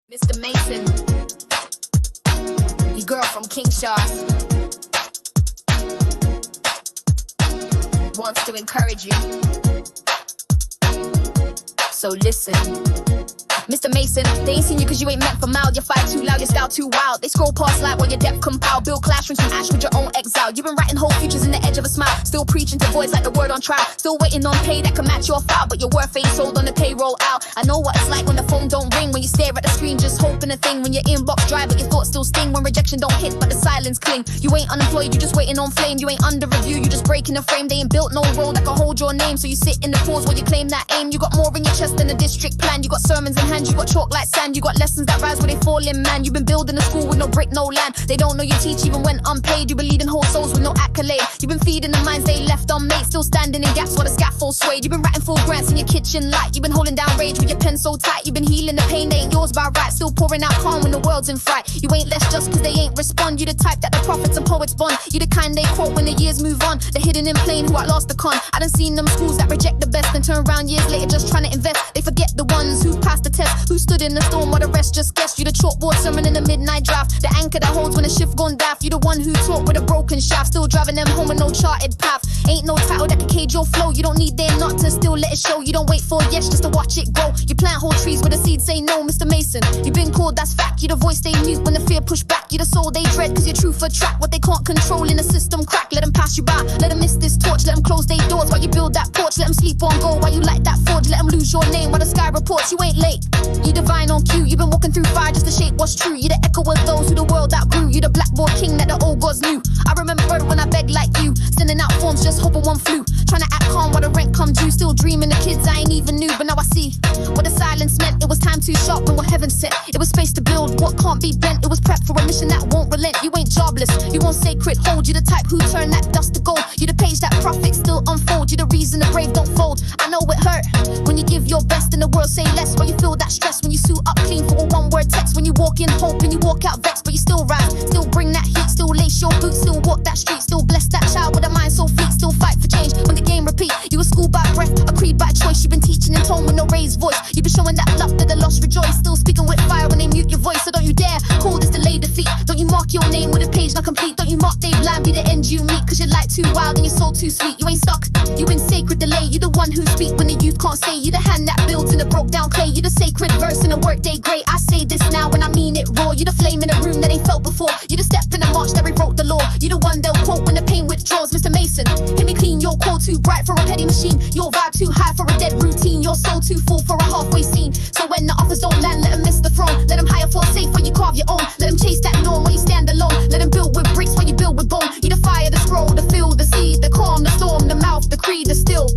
Mr. Mason, your girl from Kingshaw wants to encourage you. So listen. Mr. Mason, they ain't seen you cause you ain't meant for mild. Your fight too loud, your style too wild. They scroll past light while your depth compile. Build classrooms from ash with your own exile. You've been writing whole futures in the edge of a smile. Still preaching to voids like the word on trial. Still waiting on pay that can match your file. But your worth ain't sold on the payroll out. I know what it's like when the phone don't ring. When you stare at the screen just hoping a thing. When your inbox dry but your thoughts still sting. When rejection don't hit but the silence cling. You ain't unemployed, you just waiting on flame. You ain't under review, you just breaking the frame. They ain't built no role that can hold your name. So you sit in the pause while you claim that aim. You got more in your chest than a district plan. You got sermons in hand, you got chalk like sand. You got lessons that rise where they fall in, man. You've been building a school with no brick, no land. They don't know you teach even when unpaid. You've been leading whole souls with no accolade. You've been feeding the minds they left unmade. Still standing in gaps while the scaffold swayed. You've been writing full grants in your kitchen light. You've been holding down rage with your pen so tight. You've been healing the pain that ain't yours by right. Still pouring out calm when the world's in fright. You ain't less just cause they ain't respond. You the type that the prophets and poets bond. You the kind they quote when the years move on. The hidden in plain who outlost the con. I done seen them schools that reject the best and turn around years later just trying to invest. They forget the ones who passed the test, who stood in the storm while the rest just guessed. You the chalkboard sermon in the midnight draft. The anchor that holds when the shift gone daft. You the one who taught with a broken shaft. Still driving them home with no charted path. Ain't no title that can cage your flow. You don't need their not to still let it show. You don't wait for yes just to watch it grow. You plant whole trees where the seeds say no, Mr. Mason. You've been called, that's fact. You the voice they mute when the fear push back. You the soul they dread cause your truth attract what they can't control in the system crack. Let them pass you by, let them miss this torch. Let them close their doors while you build that porch. Let them sleep on go while you light that forge. Let them lose your name while the sky reports. You ain't late, you divine on cue. You've been walking through fire just to shape what's true. You the echo of those who the world outgrew. You the blackboard king that the old gods knew. I remember when I begged like you, sending out forms just hoping one flew. Trying to act calm while the rent come due. Still dreaming the kids I ain't even knew. But now I see what the silence meant. It was time too sharp and what heaven sent. It was space to build what can't be bent. It was prep for a mission that won't relent. You ain't jobless, you won't sacred hold. You the type who turn that dust to gold. You the page that prophets still unfold. You the reason the brave don't fold. I know it hurt when you give your best and the world say less. When you feel that stress, when you suit up clean for a one-word text. When you walk in hope and you walk out vexed, but you still rise, still bring that heat, still lace your boots, still walk that street, still bless that child with a mind so fleet, still fight for change when the game repeat. You a school by breath, a creed by choice. You've been teaching in tone with no raised voice. You've been showing that love that the lost rejoice. Still speaking with fire when they mute your voice. So don't you dare call this delayed defeat. Don't you mark your name with a page not complete. Don't you mark they blind be the end you meet. Cause your light too wild and your soul too sweet. You ain't stuck, you in sacred delay. You the one who speak when the youth can't say. You the hand that builds in the broke down clay. You the sacred verse in a workday great. I say this now and I mean it raw. You the flame in a room that ain't felt before. You the step in the march that rewrote the law. You the one they'll quote when the pain withdraws. Mr. Mason, hit me clean. Your core too bright for a petty machine. Your vibe too high for a dead routine. Your soul too full for a halfway scene. So when the offers don't land, let them miss the throne. Let them hire for safe when you carve your own. Let them chase that norm when you stand alone. Let them build with bricks when you build with bone. You the fire, the scroll, the field, the seed, the calm, the storm, the mouth, the creed, the still.